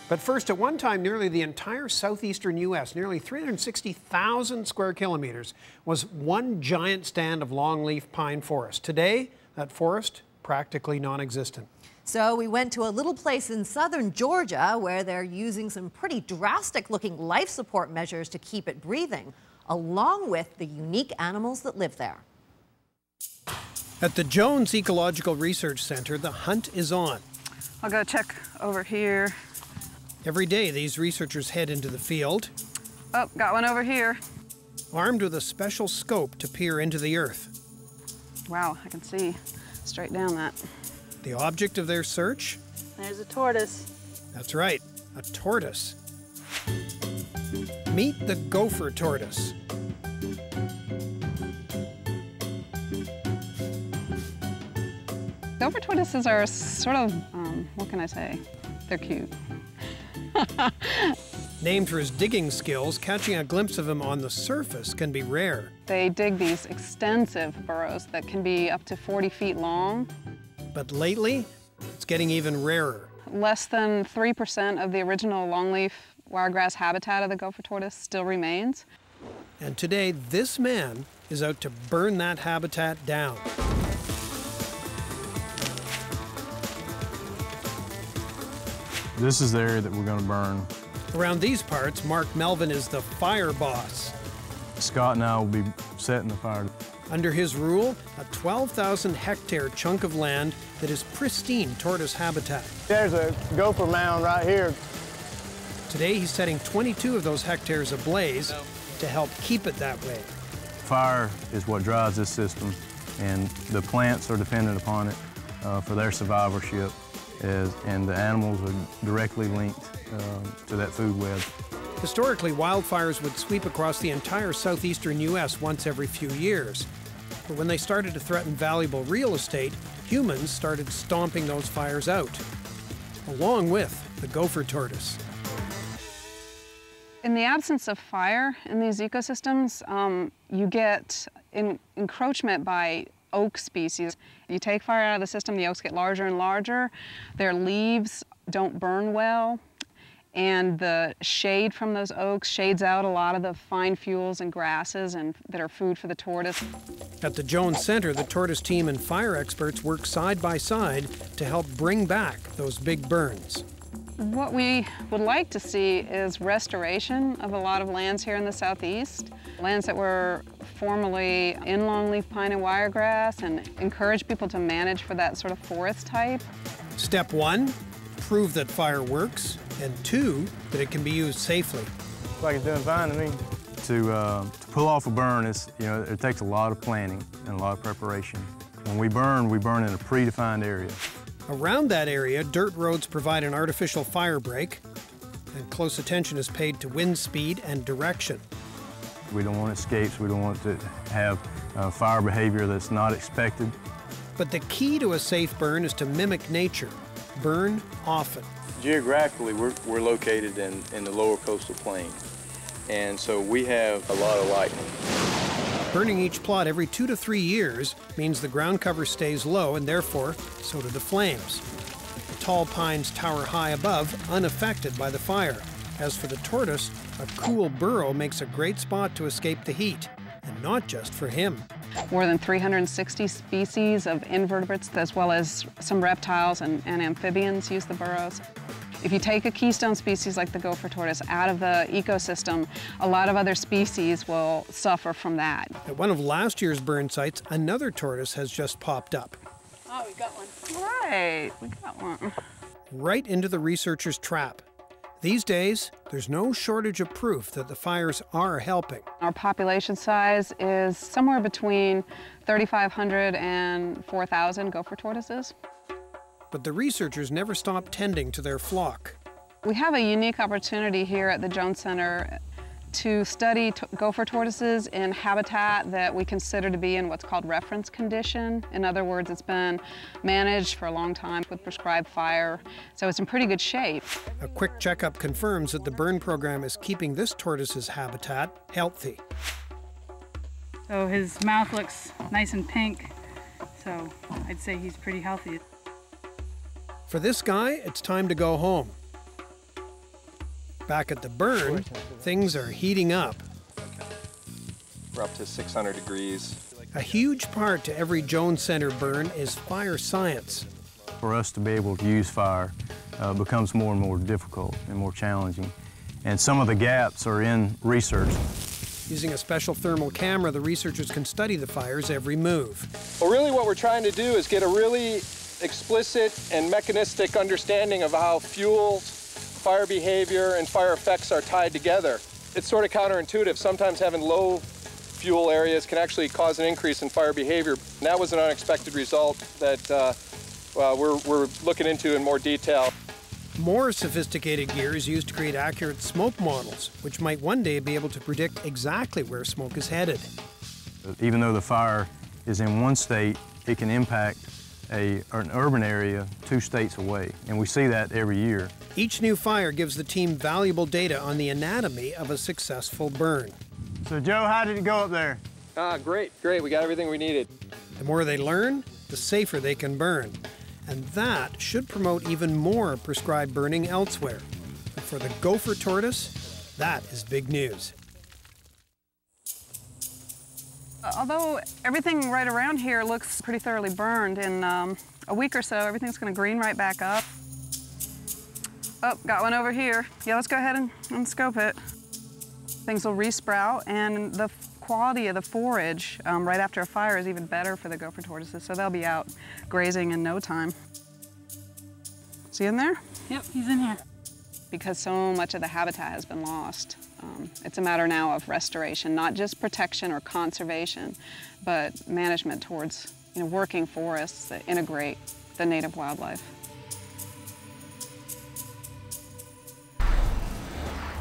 But first, at one time, nearly the entire southeastern U.S., nearly 360,000 square kilometers, was one giant stand of longleaf pine forest. Today, that forest, practically non-existent. So we went to a little place in southern Georgia where they're using some pretty drastic-looking life support measures to keep it breathing, along with the unique animals that live there. At the Jones Ecological Research Center, the hunt is on. I'll go check over here. Every day, these researchers head into the field. Oh, got one over here. Armed with a special scope to peer into the earth. Wow, I can see straight down that. The object of their search? There's a tortoise. That's right, a tortoise. Meet the Gopher tortoise. Gopher tortoises are sort of, what can I say? They're cute. Named for his digging skills, catching a glimpse of him on the surface can be rare. They dig these extensive burrows that can be up to 40 feet long. But lately, it's getting even rarer. Less than 3% of the original longleaf wiregrass habitat of the gopher tortoise still remains. And today, this man is out to burn that habitat down. This is the area that we're going to burn. Around these parts, Mark Melvin is the fire boss. Scott and I will be setting the fire. Under his rule, a 12,000-hectare chunk of land that is pristine tortoise habitat. There's a gopher mound right here. Today, he's setting 22 of those hectares ablaze to help keep it that way. Fire is what drives this system, and the plants are dependent upon it for their survivorship, and the animals are directly linked to that food web. Historically, wildfires would sweep across the entire southeastern U.S. once every few years. But when they started to threaten valuable real estate, humans started stomping those fires out, along with the gopher tortoise. In the absence of fire in these ecosystems, you get encroachment by oak species. You take fire out of the system, the oaks get larger and larger. Their leaves don't burn well, and the shade from those oaks shades out a lot of the fine fuels and grasses that are food for the tortoise. At the Jones Center, the tortoise team and fire experts work side by side to help bring back those big burns. What we would like to see is restoration of a lot of lands here in the southeast, lands that were formerly in longleaf pine and wiregrass, and encourage people to manage for that sort of forest type. Step 1, prove that fire works, and 2, that it can be used safely. Looks like it's doing fine to me. To pull off a burn, it takes a lot of planning and a lot of preparation. When we burn in a predefined area. Around that area, dirt roads provide an artificial fire break, and close attention is paid to wind speed and direction. We don't want escapes. We don't want to have fire behavior that's not expected. But the key to a safe burn is to mimic nature. Burn often. Geographically, we're located in the lower coastal plain, and so we have a lot of lightning. Burning each plot every 2 to 3 years means the ground cover stays low, and therefore, so do the flames. The tall pines tower high above, unaffected by the fire. As for the tortoise, a cool burrow makes a great spot to escape the heat, and not just for him. More than 360 species of invertebrates, as well as some reptiles and amphibians, use the burrows. If you take a keystone species like the gopher tortoise out of the ecosystem, a lot of other species will suffer from that. At one of last year's burn sites, another tortoise has just popped up. Oh, we got one. Right, we got one. Right into the researchers' trap. These days, there's no shortage of proof that the fires are helping. Our population size is somewhere between 3,500 and 4,000 gopher tortoises. But the researchers never stop tending to their flock. We have a unique opportunity here at the Jones Center to study gopher tortoises in habitat that we consider to be in what's called reference condition. In other words, it's been managed for a long time with prescribed fire, so it's in pretty good shape. A quick checkup confirms that the burn program is keeping this tortoise's habitat healthy. So his mouth looks nice and pink, so I'd say he's pretty healthy. For this guy, it's time to go home. Back at the burn, things are heating up. We're up to 600 degrees. A huge part to every Jones Center burn is fire science. For us to be able to use fire becomes more and more difficult and more challenging. And some of the gaps are in research. Using a special thermal camera, the researchers can study the fire's every move. Well, really what we're trying to do is get a really explicit and mechanistic understanding of how fuel, fire behavior, and fire effects are tied together. It's sort of counterintuitive. Sometimes having low fuel areas can actually cause an increase in fire behavior. And that was an unexpected result that we're looking into in more detail. More sophisticated gear is used to create accurate smoke models, which might one day be able to predict exactly where smoke is headed. Even though the fire is in one state, it can impact an urban area 2 states away, and we see that every year. Each new fire gives the team valuable data on the anatomy of a successful burn. So Joe, how did it go up there? Great. We got everything we needed. The more they learn, the safer they can burn. And that should promote even more prescribed burning elsewhere. And for the Gopher tortoise, that is big news. Although everything right around here looks pretty thoroughly burned, in a week or so, everything's going to green right back up. Oh, got one over here. Yeah, let's go ahead and scope it. Things will resprout, and the quality of the forage right after a fire is even better for the gopher tortoises, so they'll be out grazing in no time. Is he in there? Yep, he's in here. Because so much of the habitat has been lost, it's a matter now of restoration, not just protection or conservation, but management towards working forests that integrate the native wildlife.